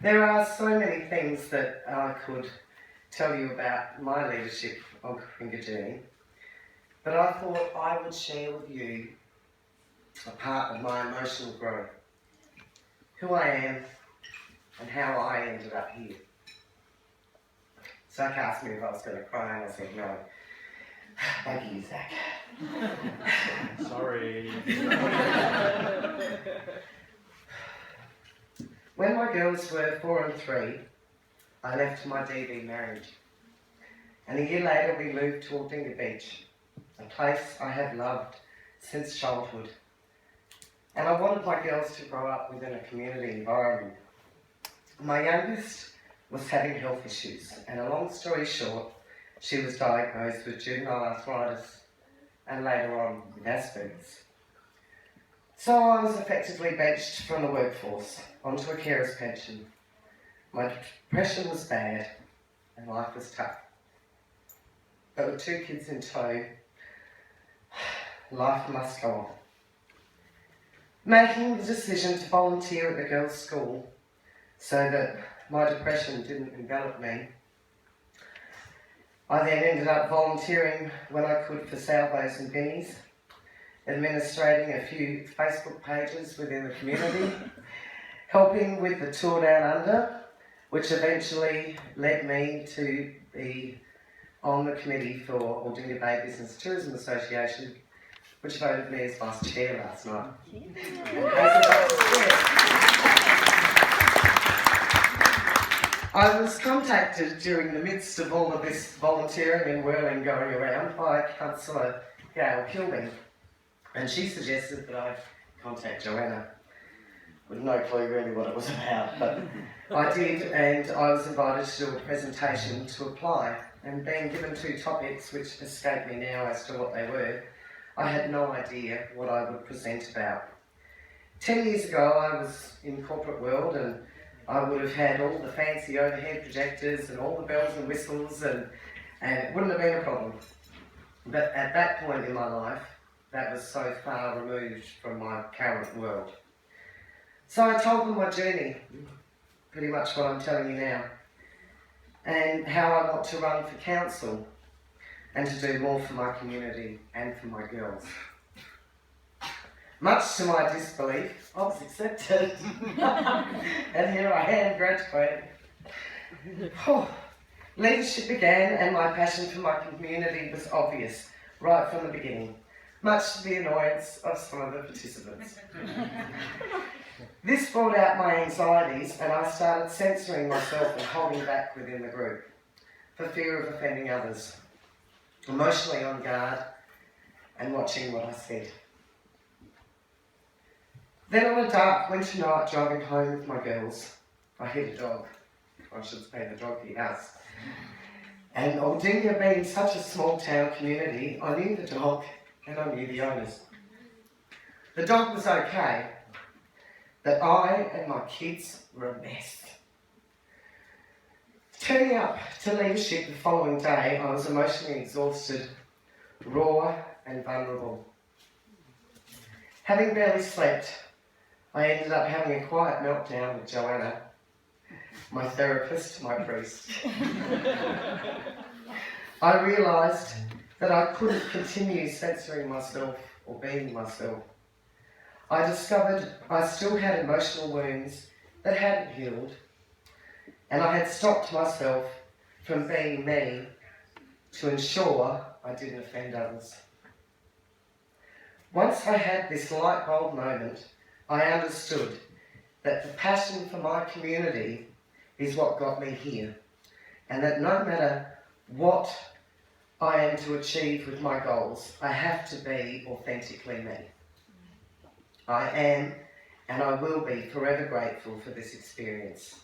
There are so many things that I could tell you about my leadership Onkaparinga journey, but I thought I would share with you a part of my emotional growth, who I am and how I ended up here. Zach asked me if I was going to cry and I said no. Thank you, Zach. Sorry. When my girls were 4 and 3, I left my DV marriage. And a year later we moved to Aldinga Beach, a place I have loved since childhood. And I wanted my girls to grow up within a community environment. My youngest was having health issues, and a long story short, she was diagnosed with juvenile arthritis and later on with Asperger's. So I was effectively benched from the workforce onto a carer's pension. My depression was bad and life was tough. But with 2 kids in tow, life must go on. Making the decision to volunteer at the girls' school so that my depression didn't envelop me, I then ended up volunteering when I could for salvos and binnies, administrating a few Facebook pages within the community, helping with the tour down under, which eventually led me to be on the committee for Aldinga Bay Business Tourism Association, which voted me as vice chair last night. I was contacted during the midst of all of this volunteering and whirling going around by Councillor Gail Kilby, and she suggested that I contact Joanna, with no clue really what it was about, but I did, and I was invited to do a presentation to apply, and being given 2 topics which escape me now as to what they were, I had no idea what I would present about. 10 years ago I was in the corporate world and I would have had all the fancy overhead projectors and all the bells and whistles and it wouldn't have been a problem. But at that point in my life, that was so far removed from my current world. So I told them my journey, pretty much what I'm telling you now, and how I want to run for council and to do more for my community and for my girls. Much to my disbelief, I was accepted. And here I am, graduating. Leadership began and my passion for my community was obvious right from the beginning, much to the annoyance of some of the participants. This brought out my anxieties and I started censoring myself and holding back within the group for fear of offending others, emotionally on guard and watching what I said. Then on a dark winter night driving home with my girls, I hit a dog. I should say the dog hit us. And Aldinga being such a small town community, I knew the dog and I knew the owners. The dog was okay, but I and my kids were a mess. Turning up to leadership the following day, I was emotionally exhausted, raw and vulnerable. Having barely slept, I ended up having a quiet meltdown with Joanna, my therapist, my priest. I realised that I couldn't continue censoring myself or being myself. I discovered I still had emotional wounds that hadn't healed, and I had stopped myself from being me to ensure I didn't offend others. Once I had this light bulb moment, I understood that the passion for my community is what got me here, and that no matter what I am to achieve with my goals, I have to be authentically me. I am and I will be forever grateful for this experience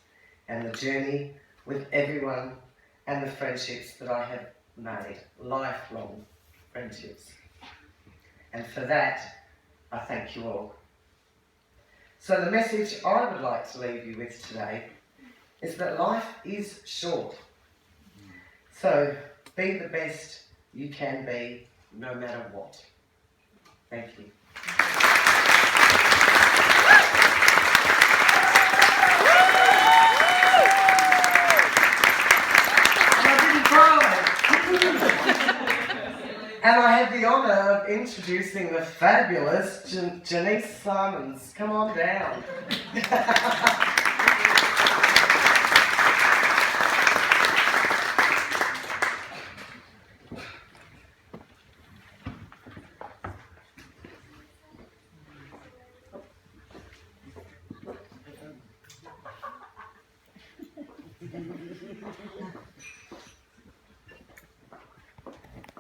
and the journey with everyone and the friendships that I have made, lifelong friendships. And for that, I thank you all. So the message I would like to leave you with today is that life is short. So be the best you can be, no matter what. Thank you. introducing the fabulous Janice Simons. Come on down.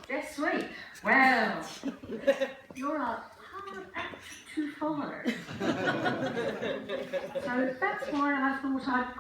Jess, sweet. Well, you're a hard act to follow. So that's why I thought I'd